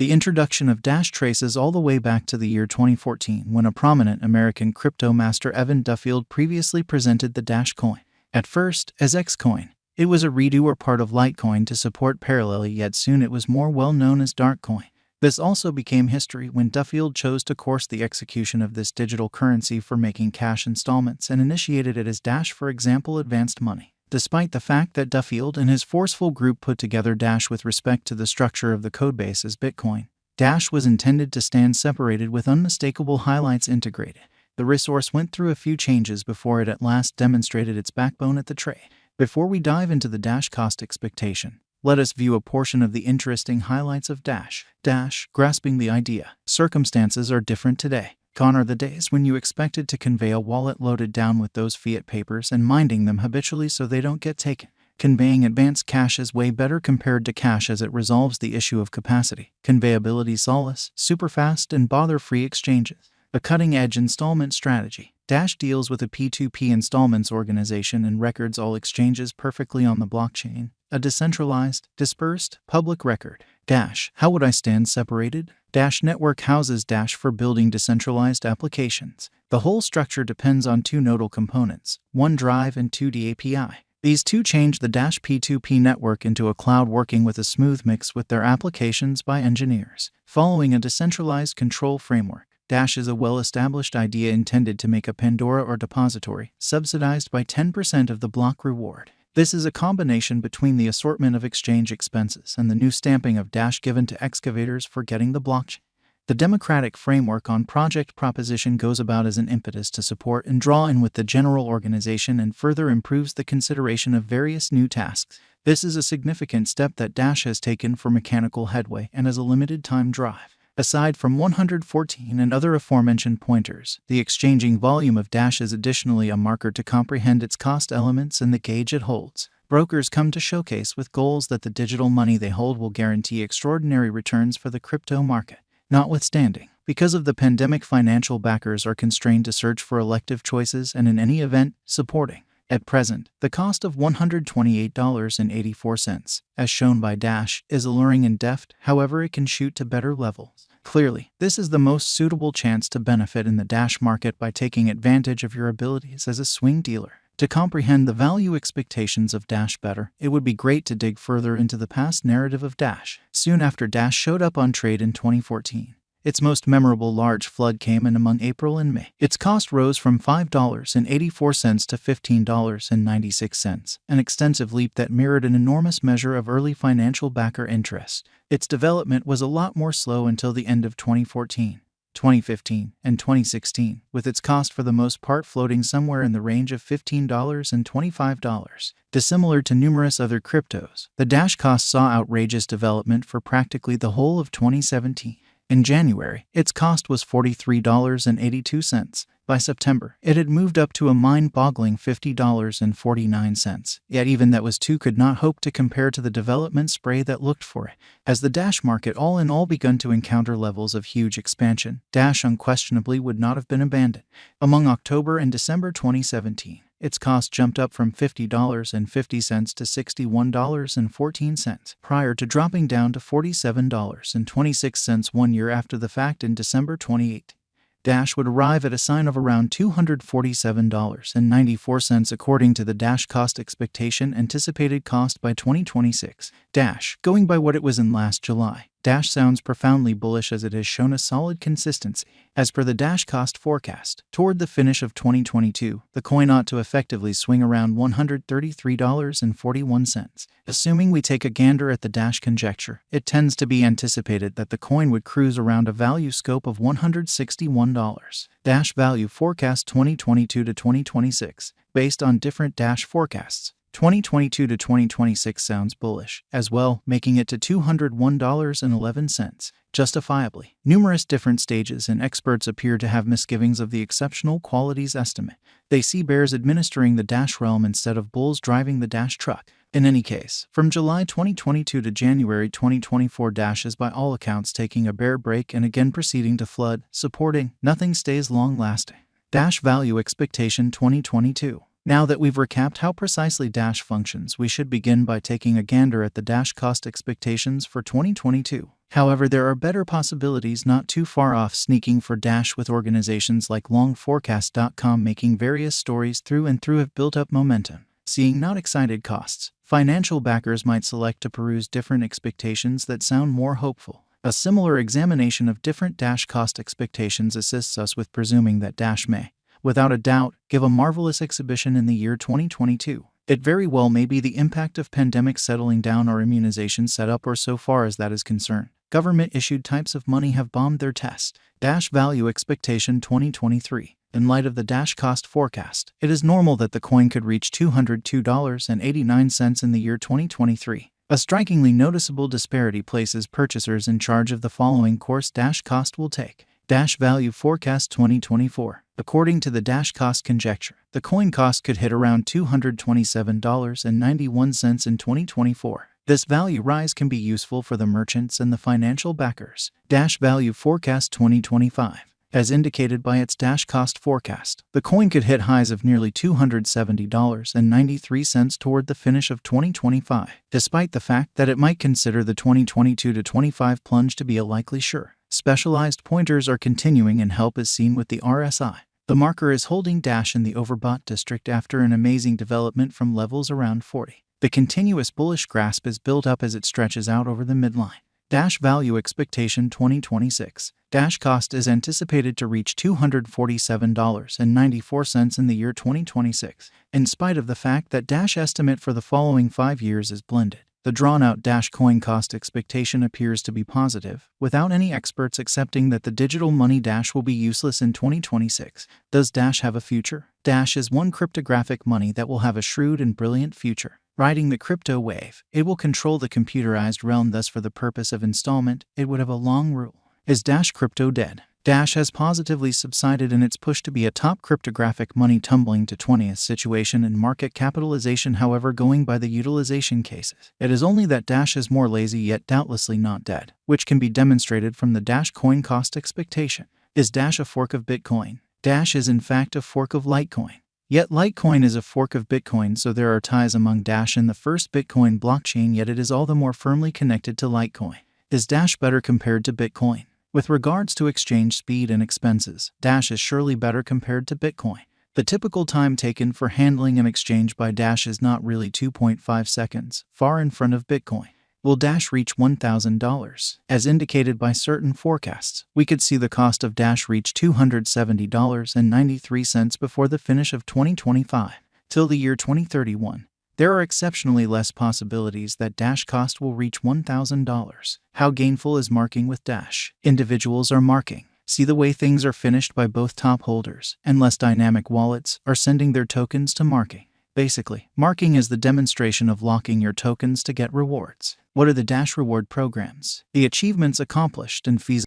The introduction of Dash traces all the way back to the year 2014 when a prominent American crypto master Evan Duffield previously presented the Dash coin. At first, as Xcoin, it was a redo or part of Litecoin to support parallelly, yet soon it was more well known as Darkcoin. This also became history when Duffield chose to course the execution of this digital currency for making cash installments and initiated it as Dash, for example, advanced money. Despite the fact that Duffield and his forceful group put together Dash with respect to the structure of the codebase as Bitcoin, Dash was intended to stand separated with unmistakable highlights integrated. The resource went through a few changes before it at last demonstrated its backbone at the trade. Before we dive into the Dash cost expectation, let us view a portion of the interesting highlights of Dash. Dash, grasping the idea. Circumstances are different today. Gone are the days when you expected to convey a wallet loaded down with those fiat papers and minding them habitually so they don't get taken. Conveying advanced cash is way better compared to cash as it resolves the issue of capacity, conveyability, solace, superfast and bother-free exchanges. A cutting-edge installment strategy. Dash deals with a P2P installments organization and records all exchanges perfectly on the blockchain. A decentralized, dispersed, public record. Dash, how would I stand separated? Dash Network houses Dash for building decentralized applications. The whole structure depends on two nodal components, OneDrive and 2D API. These two change the Dash P2P network into a cloud working with a smooth mix with their applications by engineers. Following a decentralized control framework, Dash is a well-established idea intended to make a Pandora or depository, subsidized by 10% of the block reward. This is a combination between the assortment of exchange expenses and the new stamping of Dash given to excavators for getting the blockchain. The democratic framework on project proposition goes about as an impetus to support and draw in with the general organization and further improves the consideration of various new tasks. This is a significant step that Dash has taken for mechanical headway and as a limited time drive. Aside from 114 and other aforementioned pointers, the exchanging volume of Dash is additionally a marker to comprehend its cost elements and the gauge it holds. Brokers come to showcase with goals that the digital money they hold will guarantee extraordinary returns for the crypto market. Notwithstanding, because of the pandemic, financial backers are constrained to search for elective choices and in any event, supporting. At present, the cost of $128.84, as shown by Dash, is alluring and deft, however it can shoot to better levels. Clearly, this is the most suitable chance to benefit in the Dash market by taking advantage of your abilities as a swing dealer. To comprehend the value expectations of Dash better, it would be great to dig further into the past narrative of Dash. Soon after Dash showed up on trade in 2014, its most memorable large flood came in among April and May. Its cost rose from $5.84 to $15.96, an extensive leap that mirrored an enormous measure of early financial backer interest. Its development was a lot more slow until the end of 2014, 2015, and 2016, with its cost for the most part floating somewhere in the range of $15 and $25. Dissimilar to numerous other cryptos, the Dash cost saw outrageous development for practically the whole of 2017. In January, its cost was $43.82. By September, it had moved up to a mind-boggling $50.49. Yet even that was too could not hope to compare to the development spree that looked for it. As the Dash market all in all begun to encounter levels of huge expansion, Dash unquestionably would not have been abandoned. Among October and December 2017, its cost jumped up from $50.50 to $61.14, prior to dropping down to $47.26 1 year after the fact in December 2018. Dash would arrive at a sign of around $247.94 according to the Dash cost expectation anticipated cost by 2026. Dash, going by what it was in last July, Dash sounds profoundly bullish as it has shown a solid consistency. As per the Dash cost forecast, toward the finish of 2022, the coin ought to effectively swing around $133.41. Assuming we take a gander at the Dash conjecture, it tends to be anticipated that the coin would cruise around a value scope of $161. Dash value forecast 2022 to 2026, based on different Dash forecasts. 2022 to 2026 sounds bullish, as well, making it to $201.11. Justifiably, numerous different stages and experts appear to have misgivings of the exceptional qualities estimate. They see bears administering the Dash realm instead of bulls driving the Dash truck. In any case, from July 2022 to January 2024, Dash is by all accounts taking a bear break and again proceeding to flood, supporting, nothing stays long-lasting. Dash value expectation 2022. Now that we've recapped how precisely Dash functions, we should begin by taking a gander at the Dash cost expectations for 2022. However, there are better possibilities not too far off sneaking for Dash, with organizations like longforecast.com making various stories through and through have built up momentum. Seeing not excited costs, financial backers might select to peruse different expectations that sound more hopeful. A similar examination of different Dash cost expectations assists us with presuming that Dash may, without a doubt, give a marvelous exhibition in the year 2022. It very well may be the impact of pandemic settling down or immunization set up, or so far as that is concerned, government-issued types of money have bombed their test. Dash Value Expectation 2023. In light of the Dash cost forecast, it is normal that the coin could reach $202.89 in the year 2023. A strikingly noticeable disparity places purchasers in charge of the following course Dash cost will take. Dash Value Forecast 2024. According to the Dash cost conjecture, the coin cost could hit around $227.91 in 2024. This value rise can be useful for the merchants and the financial backers. Dash Value Forecast 2025. As indicated by its Dash cost forecast, the coin could hit highs of nearly $270.93 toward the finish of 2025, despite the fact that it might consider the 2022-25 plunge to be a likely sure. Specialized pointers are continuing, and help is seen with the RSI. The marker is holding Dash in the overbought district after an amazing development from levels around 40. The continuous bullish grasp is built up as it stretches out over the midline. Dash Value Expectation 2026. Dash cost is anticipated to reach $247.94 in the year 2026, in spite of the fact that Dash estimate for the following 5 years is blended. The drawn-out Dash coin cost expectation appears to be positive, without any experts accepting that the digital money Dash will be useless in 2026. Does Dash have a future? Dash is one cryptographic money that will have a shrewd and brilliant future. Riding the crypto wave, it will control the computerized realm. Thus, for the purpose of installment, it would have a long rule. Is Dash crypto dead? Dash has positively subsided in its push to be a top cryptographic money, tumbling to 20th situation in market capitalization. However, going by the utilization cases, it is only that Dash is more lazy, yet doubtlessly not dead, which can be demonstrated from the Dash coin cost expectation. Is Dash a fork of Bitcoin? Dash is in fact a fork of Litecoin. Yet Litecoin is a fork of Bitcoin, so there are ties among Dash and the first Bitcoin blockchain, yet it is all the more firmly connected to Litecoin. Is Dash better compared to Bitcoin? With regards to exchange speed and expenses, Dash is surely better compared to Bitcoin. The typical time taken for handling an exchange by Dash is not really 2.5 seconds, far in front of Bitcoin. Will Dash reach $1,000? As indicated by certain forecasts, we could see the cost of Dash reach $270.93 before the finish of 2025. Till the year 2031, there are exceptionally less possibilities that Dash cost will reach $1,000. How gainful is marking with Dash? Individuals are marking. See the way things are finished by both top holders, and less dynamic wallets are sending their tokens to marking. Basically, marking is the demonstration of locking your tokens to get rewards. What are the Dash reward programs? The achievements accomplished and fees